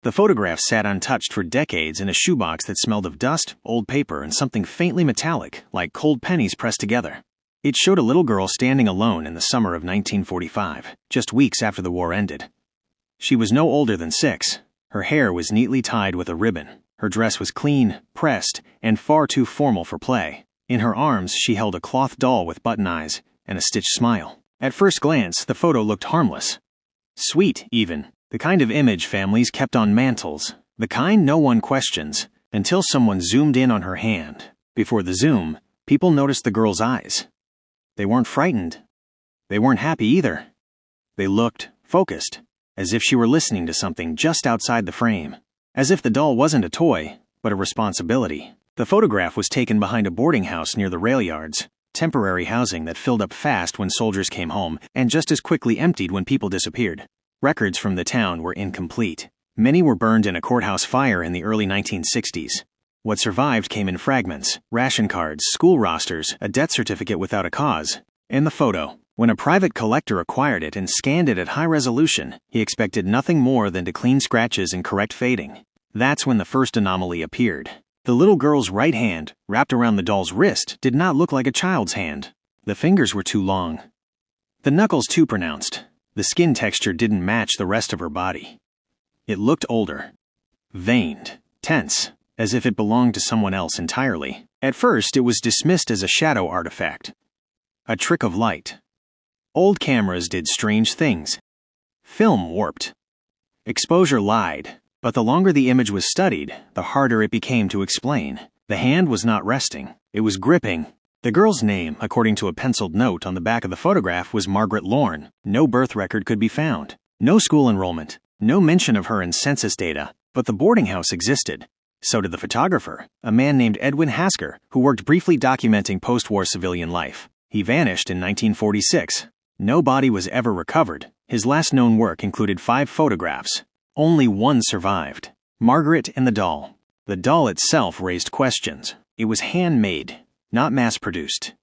The photograph sat untouched for decades in a shoebox that smelled of dust, old paper, and something faintly metallic, like cold pennies pressed together. It showed a little girl standing alone in the summer of 1945, just weeks after the war ended. She was no older than 6. Her hair was neatly tied with a ribbon. Her dress was clean, pressed, and far too formal for play. In her arms, she held a cloth doll with button eyes and a stitched smile. At first glance, the photo looked harmless. Sweet, even. The kind of image families kept on mantles. The kind no one questions, until someone zoomed in on her hand. Before the zoom, people noticed the girl's eyes. They weren't frightened. They weren't happy either. They looked focused, as if she were listening to something just outside the frame. As if the doll wasn't a toy, but a responsibility. The photograph was taken behind a boarding house near the rail yards, temporary housing that filled up fast when soldiers came home and just as quickly emptied when people disappeared. Records from the town were incomplete. Many were burned in a courthouse fire in the early 1960s. What survived came in fragments, ration cards, school rosters, a death certificate without a cause, and the photo. When a private collector acquired it and scanned it at high resolution, he expected nothing more than to clean scratches and correct fading. That's when the first anomaly appeared. The little girl's right hand, wrapped around the doll's wrist, did not look like a child's hand. The fingers were too long. The knuckles too pronounced. The skin texture didn't match the rest of her body. It looked older. Veined. Tense. As if it belonged to someone else entirely. At first, it was dismissed as a shadow artifact. A trick of light. Old cameras did strange things. Film warped. Exposure lied. But the longer the image was studied, the harder it became to explain. The hand was not resting. It was gripping. The girl's name, according to a penciled note on the back of the photograph, was Margaret Lorne. No birth record could be found. No school enrollment. No mention of her in census data. But the boarding house existed. So did the photographer, a man named Edwin Hasker, who worked briefly documenting post-war civilian life. He vanished in 1946. No body was ever recovered. His last known work included 5 photographs. Only one survived. Margaret and the doll. The doll itself raised questions. It was handmade, not mass-produced.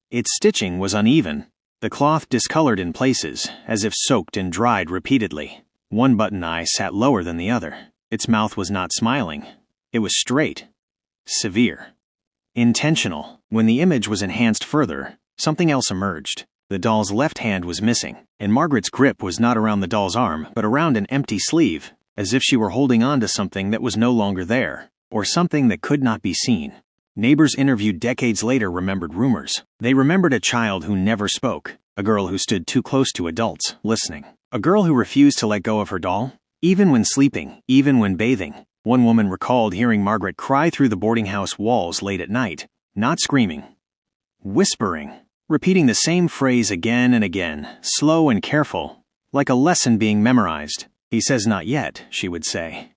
Its stitching was uneven. The cloth discolored in places, as if soaked and dried repeatedly. One button eye sat lower than the other. Its mouth was not smiling. It was straight. Severe. Intentional. When the image was enhanced further, something else emerged. The doll's left hand was missing, and Margaret's grip was not around the doll's arm, but around an empty sleeve, as if she were holding on to something that was no longer there, or something that could not be seen. Neighbors interviewed decades later remembered rumors. They remembered a child who never spoke, a girl who stood too close to adults, listening, a girl who refused to let go of her doll, even when sleeping, even when bathing. One woman recalled hearing Margaret cry through the boarding house walls late at night, not screaming, whispering, repeating the same phrase again and again, slow and careful, like a lesson being memorized. "He says not yet," she would say.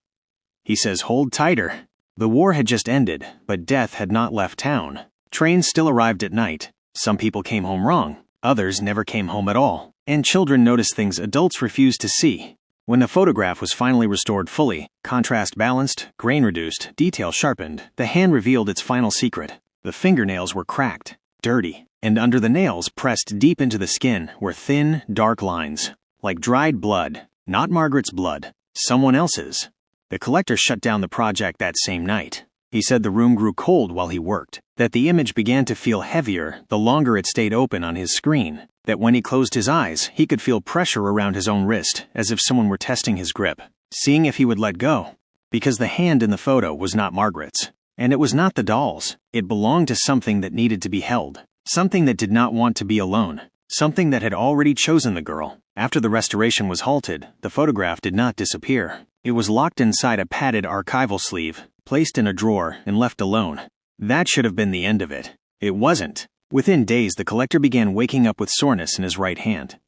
"He says hold tighter." The war had just ended, but death had not left town. Trains still arrived at night. Some people came home wrong. Others never came home at all. And children noticed things adults refused to see. When the photograph was finally restored fully, contrast balanced, grain reduced, detail sharpened, the hand revealed its final secret. The fingernails were cracked, dirty, and under the nails, pressed deep into the skin, were thin, dark lines, like dried blood. Not Margaret's blood, someone else's. The collector shut down the project that same night. He said the room grew cold while he worked, that the image began to feel heavier the longer it stayed open on his screen, that when he closed his eyes, he could feel pressure around his own wrist, as if someone were testing his grip, seeing if he would let go. Because the hand in the photo was not Margaret's, and it was not the doll's. It belonged to something that needed to be held, something that did not want to be alone, something that had already chosen the girl. After the restoration was halted, the photograph did not disappear. It was locked inside a padded archival sleeve, placed in a drawer, and left alone. That should have been the end of it. It wasn't. Within days, the collector began waking up with soreness in his right hand.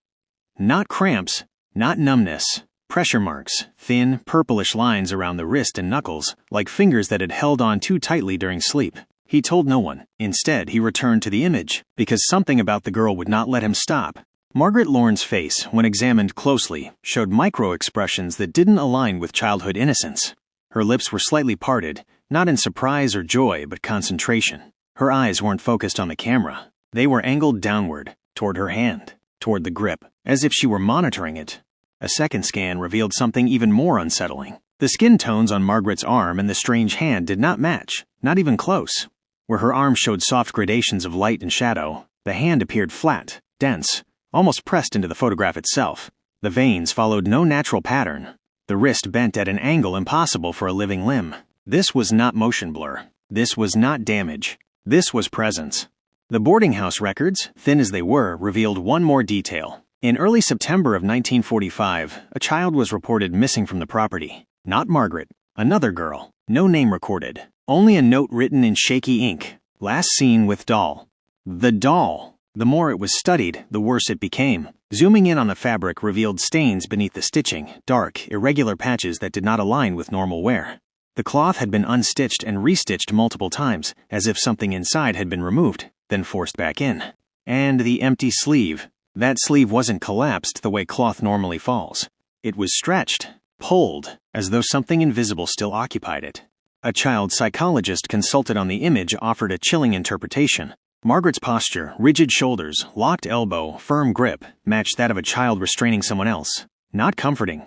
Not cramps, not numbness, pressure marks, thin, purplish lines around the wrist and knuckles, like fingers that had held on too tightly during sleep. He told no one. Instead, he returned to the image, because something about the girl would not let him stop. Margaret Lorne's face, when examined closely, showed micro-expressions that didn't align with childhood innocence. Her lips were slightly parted, not in surprise or joy, but concentration. Her eyes weren't focused on the camera. They were angled downward, toward her hand, toward the grip, as if she were monitoring it. A second scan revealed something even more unsettling. The skin tones on Margaret's arm and the strange hand did not match, not even close. Where her arm showed soft gradations of light and shadow, the hand appeared flat, dense, almost pressed into the photograph itself. The veins followed no natural pattern. The wrist bent at an angle impossible for a living limb. This was not motion blur. This was not damage. This was presence. The boarding house records, thin as they were, revealed one more detail. In early September of 1945, a child was reported missing from the property. Not Margaret, another girl. No name recorded. Only a note written in shaky ink. Last seen with doll. The doll. The more it was studied, the worse it became. Zooming in on the fabric revealed stains beneath the stitching, dark, irregular patches that did not align with normal wear. The cloth had been unstitched and restitched multiple times, as if something inside had been removed, then forced back in. And the empty sleeve. That sleeve wasn't collapsed the way cloth normally falls. It was stretched, pulled, as though something invisible still occupied it. A child psychologist consulted on the image offered a chilling interpretation. Margaret's posture, rigid shoulders, locked elbow, firm grip, matched that of a child restraining someone else. Not comforting.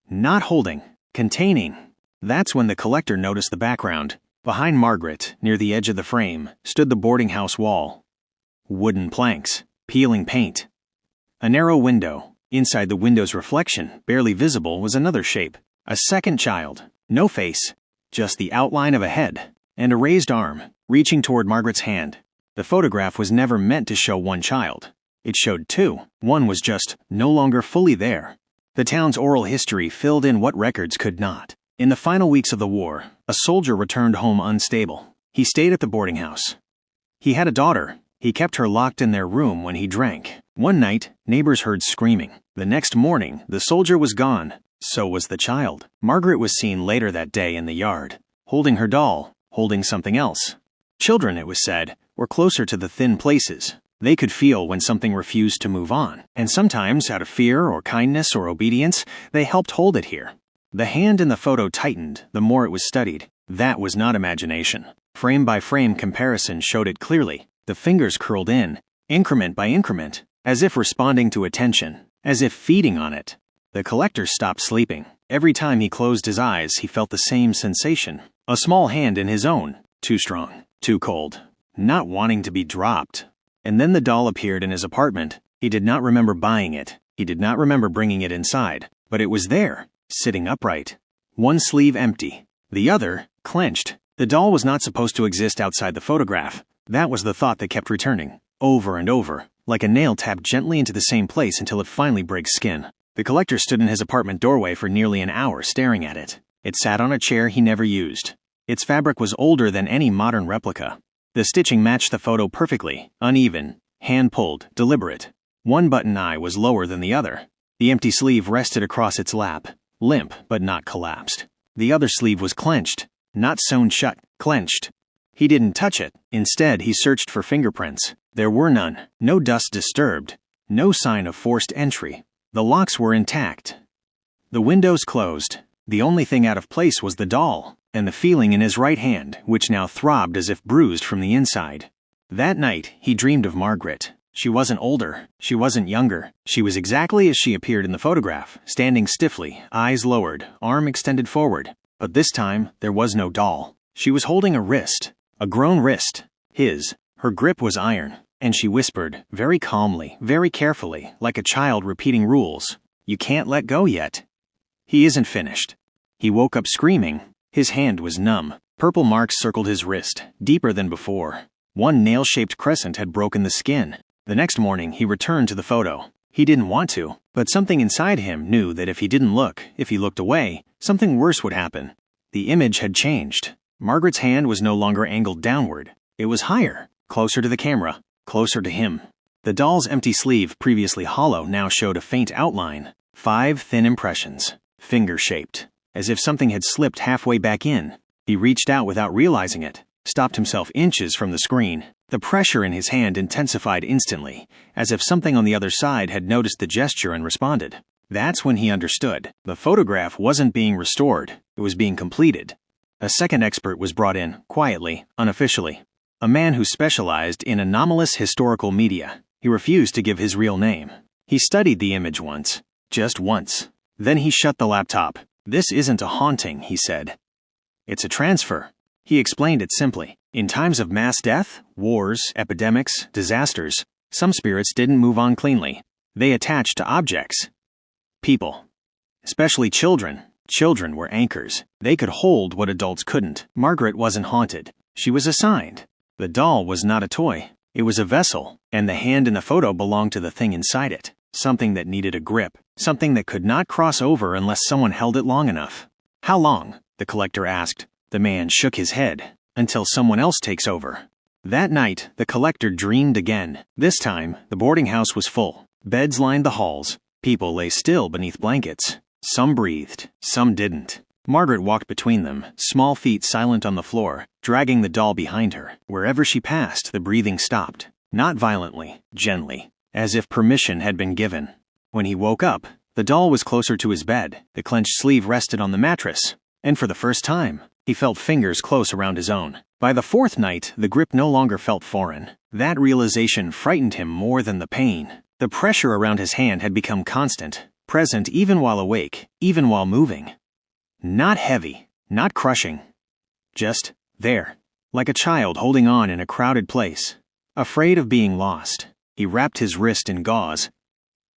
Not holding. Containing. That's when the collector noticed the background. Behind Margaret, near the edge of the frame, stood the boarding house wall. Wooden planks. Peeling paint. A narrow window. Inside the window's reflection, barely visible, was another shape. A second child. No face. Just the outline of a head. And a raised arm, reaching toward Margaret's hand. The photograph was never meant to show one child. It showed two. One was just no longer fully there. The town's oral history filled in what records could not. In the final weeks of the war, a soldier returned home unstable. He stayed at the boarding house. He had a daughter. He kept her locked in their room when he drank. One night, neighbors heard screaming. The next morning, the soldier was gone. So was the child. Margaret was seen later that day in the yard, holding her doll, holding something else. Children, it was said, were closer to the thin places. They could feel when something refused to move on, and sometimes, out of fear or kindness or obedience, they helped hold it here. The hand in the photo tightened the more it was studied. That was not imagination. Frame-by-frame comparison showed it clearly. The fingers curled in, increment by increment, as if responding to attention, as if feeding on it. The collector stopped sleeping. Every time he closed his eyes, he felt the same sensation. A small hand in his own. Too strong. Too cold. Not wanting to be dropped. And then the doll appeared in his apartment. He did not remember buying it. He did not remember bringing it inside. But it was there, sitting upright. One sleeve empty. The other, clenched. The doll was not supposed to exist outside the photograph. That was the thought that kept returning. Over and over. Like a nail tapped gently into the same place until it finally breaks skin. The collector stood in his apartment doorway for nearly an hour staring at it. It sat on a chair he never used. Its fabric was older than any modern replica. The stitching matched the photo perfectly, uneven, hand-pulled, deliberate. One button eye was lower than the other. The empty sleeve rested across its lap, limp but not collapsed. The other sleeve was clenched, not sewn shut, clenched. He didn't touch it. Instead, he searched for fingerprints. There were none. No dust disturbed. No sign of forced entry. The locks were intact. The windows closed. The only thing out of place was the doll, and the feeling in his right hand, which now throbbed as if bruised from the inside. That night, he dreamed of Margaret. She wasn't older. She wasn't younger. She was exactly as she appeared in the photograph, standing stiffly, eyes lowered, arm extended forward. But this time, there was no doll. She was holding a wrist, a grown wrist, his. Her grip was iron, and she whispered, very calmly, very carefully, like a child repeating rules, "You can't let go yet." He isn't finished. He woke up screaming. His hand was numb. Purple marks circled his wrist, deeper than before. One nail-shaped crescent had broken the skin. The next morning, he returned to the photo. He didn't want to, but something inside him knew that if he didn't look, if he looked away, something worse would happen. The image had changed. Margaret's hand was no longer angled downward. It was higher, closer to the camera, closer to him. The doll's empty sleeve, previously hollow, now showed a faint outline. 5 thin impressions, finger-shaped, as if something had slipped halfway back in. He reached out without realizing it, stopped himself inches from the screen. The pressure in his hand intensified instantly, as if something on the other side had noticed the gesture and responded. That's when he understood. The photograph wasn't being restored. It was being completed. A second expert was brought in, quietly, unofficially. A man who specialized in anomalous historical media. He refused to give his real name. He studied the image once. Just once. Then he shut the laptop. "This isn't a haunting," he said. "It's a transfer." He explained it simply. In times of mass death, wars, epidemics, disasters, some spirits didn't move on cleanly. They attached to objects. People. Especially children. Children were anchors. They could hold what adults couldn't. Margaret wasn't haunted. She was assigned. The doll was not a toy. It was a vessel, and the hand in the photo belonged to the thing inside it. Something that needed a grip. Something that could not cross over unless someone held it long enough. "How long?" the collector asked. The man shook his head. "Until someone else takes over." That night, the collector dreamed again. This time, the boarding house was full. Beds lined the halls. People lay still beneath blankets. Some breathed, some didn't. Margaret walked between them, small feet silent on the floor, dragging the doll behind her. Wherever she passed, the breathing stopped. Not violently, gently, as if permission had been given. When he woke up, the doll was closer to his bed. The clenched sleeve rested on the mattress. And for the first time, he felt fingers close around his own. By the fourth night, the grip no longer felt foreign. That realization frightened him more than the pain. The pressure around his hand had become constant, present even while awake, even while moving. Not heavy, not crushing. Just there, like a child holding on in a crowded place, afraid of being lost. He wrapped his wrist in gauze.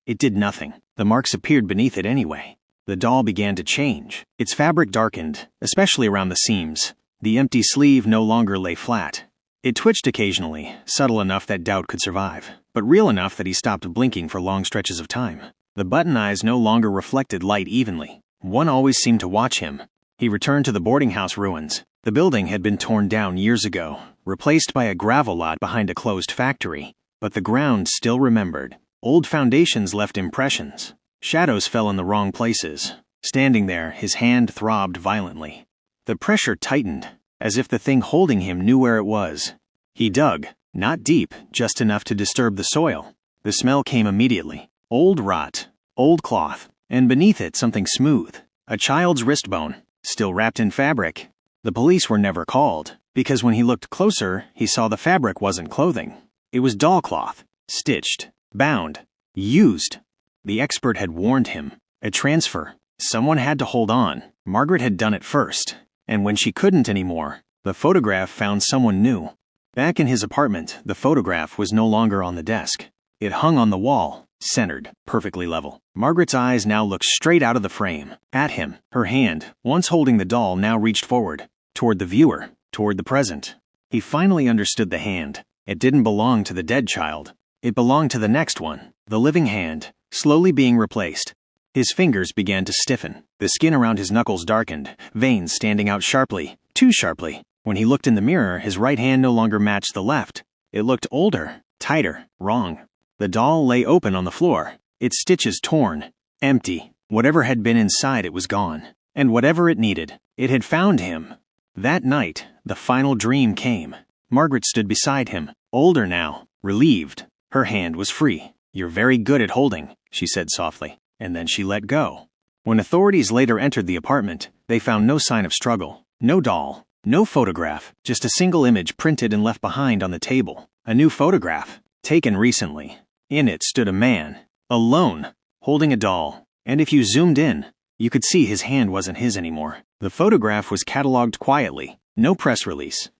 It did nothing. The marks appeared beneath it anyway. The doll began to change. Its fabric darkened, especially around the seams. The empty sleeve no longer lay flat. It twitched occasionally, subtle enough that doubt could survive, but real enough that he stopped blinking for long stretches of time. The button eyes no longer reflected light evenly. One always seemed to watch him. He returned to the boarding house ruins. The building had been torn down years ago, replaced by a gravel lot behind a closed factory. But the ground still remembered. Old foundations left impressions. Shadows fell in the wrong places. Standing there, his hand throbbed violently. The pressure tightened, as if the thing holding him knew where it was. He dug, not deep, just enough to disturb the soil. The smell came immediately. Old rot, old cloth, and beneath it something smooth. A child's wrist bone, still wrapped in fabric. The police were never called, because when he looked closer, he saw the fabric wasn't clothing. It was doll cloth, stitched, bound, used. The expert had warned him. A transfer. Someone had to hold on. Margaret had done it first. And when she couldn't anymore, the photograph found someone new. Back in his apartment, the photograph was no longer on the desk. It hung on the wall, centered, perfectly level. Margaret's eyes now looked straight out of the frame, at him. Her hand, once holding the doll, now reached forward, toward the viewer, toward the present. He finally understood the hand. It didn't belong to the dead child. It belonged to the next one, the living hand, slowly being replaced. His fingers began to stiffen. The skin around his knuckles darkened, veins standing out sharply, too sharply. When he looked in the mirror, his right hand no longer matched the left. It looked older, tighter, wrong. The doll lay open on the floor, its stitches torn, empty. Whatever had been inside it was gone. And whatever it needed, it had found him. That night, the final dream came. Margaret stood beside him, older now, relieved. Her hand was free. "You're very good at holding," she said softly, and then she let go. When authorities later entered the apartment, they found no sign of struggle. No doll, no photograph, just a single image printed and left behind on the table. A new photograph, taken recently. In it stood a man, alone, holding a doll. And if you zoomed in, you could see his hand wasn't his anymore. The photograph was cataloged quietly. No press release.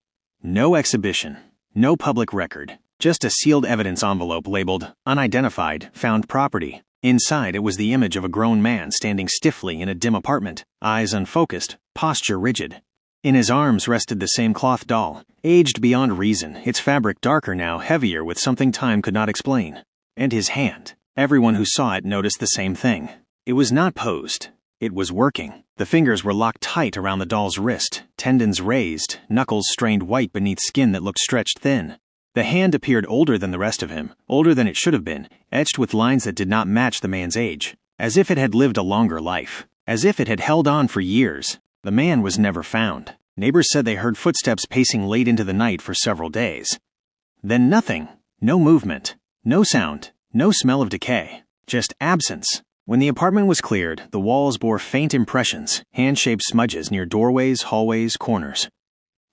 No exhibition. No public record. Just a sealed evidence envelope labeled, "Unidentified, found property." Inside it was the image of a grown man standing stiffly in a dim apartment, eyes unfocused, posture rigid. In his arms rested the same cloth doll, aged beyond reason, its fabric darker now, heavier with something time could not explain. And his hand. Everyone who saw it noticed the same thing. It was not posed. It was working. The fingers were locked tight around the doll's wrist, tendons raised, knuckles strained white beneath skin that looked stretched thin. The hand appeared older than the rest of him, older than it should have been, etched with lines that did not match the man's age, as if it had lived a longer life, as if it had held on for years. The man was never found. Neighbors said they heard footsteps pacing late into the night for several days. Then nothing. No movement. No sound. No smell of decay. Just absence. When the apartment was cleared, the walls bore faint impressions, hand-shaped smudges near doorways, hallways, corners.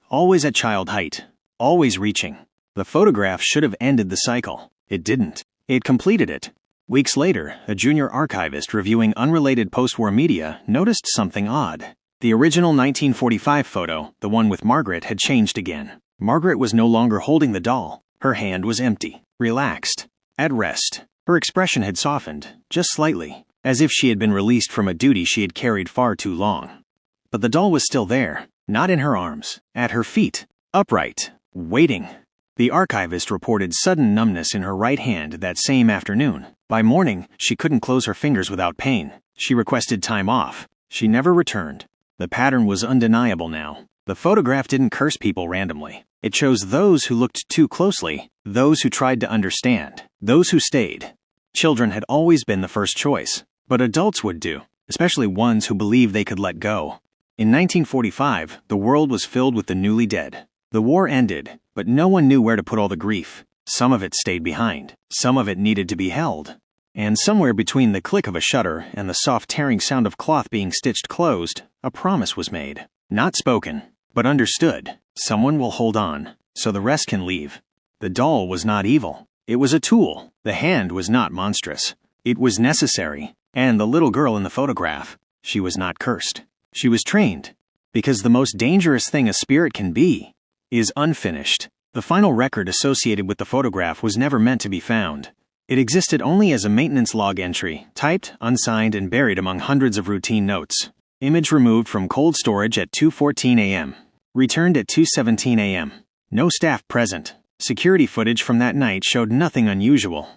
Always at child height. Always reaching. The photograph should have ended the cycle. It didn't. It completed it. Weeks later, a junior archivist reviewing unrelated post-war media noticed something odd. The original 1945 photo, the one with Margaret, had changed again. Margaret was no longer holding the doll. Her hand was empty, relaxed, at rest. Her expression had softened, just slightly, as if she had been released from a duty she had carried far too long. But the doll was still there, not in her arms, at her feet, upright, waiting. The archivist reported sudden numbness in her right hand that same afternoon. By morning, she couldn't close her fingers without pain. She requested time off. She never returned. The pattern was undeniable now. The photograph didn't curse people randomly. It chose those who looked too closely, those who tried to understand, those who stayed. Children had always been the first choice, but adults would do, especially ones who believed they could let go. In 1945, the world was filled with the newly dead. The war ended, but no one knew where to put all the grief. Some of it stayed behind. Some of it needed to be held. And somewhere between the click of a shutter and the soft tearing sound of cloth being stitched closed, a promise was made. Not spoken, but understood. Someone will hold on, so the rest can leave. The doll was not evil. It was a tool. The hand was not monstrous. It was necessary. And the little girl in the photograph, she was not cursed. She was trained. Because the most dangerous thing a spirit can be is unfinished. The final record associated with the photograph was never meant to be found. It existed only as a maintenance log entry, typed, unsigned, and buried among hundreds of routine notes. Image removed from cold storage at 2:14 a.m. Returned at 2:17 a.m. No staff present. Security footage from that night showed nothing unusual.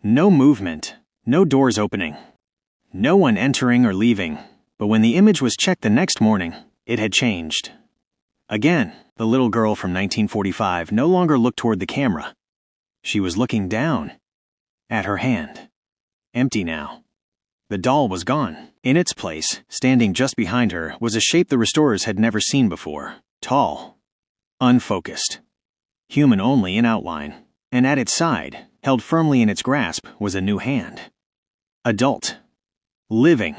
No movement. No doors opening. No one entering or leaving. But when the image was checked the next morning, it had changed. Again, the little girl from 1945 no longer looked toward the camera. She was looking down at her hand. Empty now. The doll was gone. In its place, standing just behind her, was a shape the restorers had never seen before. Tall. Unfocused. Human only in outline. And at its side, held firmly in its grasp, was a new hand. Adult. Living.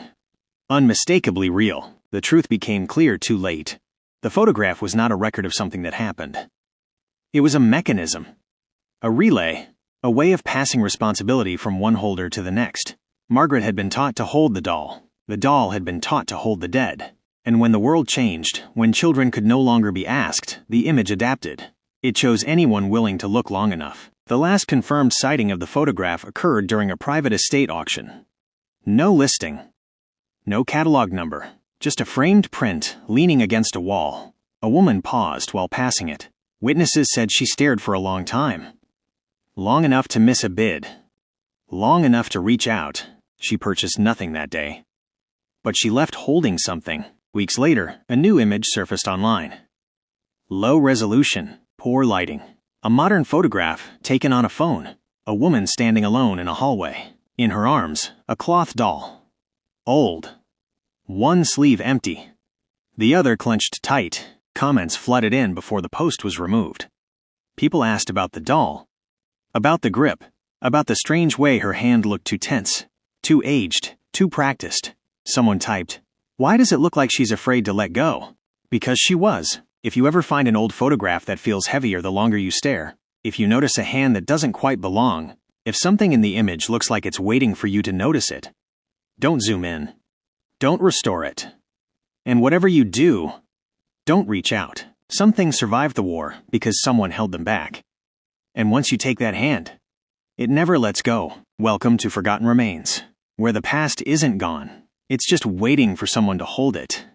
Unmistakably real. The truth became clear too late. The photograph was not a record of something that happened. It was a mechanism. A relay. A way of passing responsibility from one holder to the next. Margaret had been taught to hold the doll. The doll had been taught to hold the dead. And when the world changed, when children could no longer be asked, the image adapted. It chose anyone willing to look long enough. The last confirmed sighting of the photograph occurred during a private estate auction. No listing. No catalog number. Just a framed print leaning against a wall. A woman paused while passing it. Witnesses said she stared for a long time. Long enough to miss a bid. Long enough to reach out. She purchased nothing that day. But she left holding something. Weeks later, a new image surfaced online. Low resolution, poor lighting. A modern photograph taken on a phone. A woman standing alone in a hallway. In her arms, a cloth doll. Old. One sleeve empty. The other clenched tight. Comments flooded in before the post was removed. People asked about the doll. About the grip. About the strange way her hand looked too tense. Too aged. Too practiced. Someone typed, "Why does it look like she's afraid to let go?" Because she was. If you ever find an old photograph that feels heavier the longer you stare, if you notice a hand that doesn't quite belong, if something in the image looks like it's waiting for you to notice it, don't zoom in. Don't restore it. And whatever you do, don't reach out. Some things survived the war because someone held them back. And once you take that hand, it never lets go. Welcome to Forgotten Remains, where the past isn't gone. It's just waiting for someone to hold it.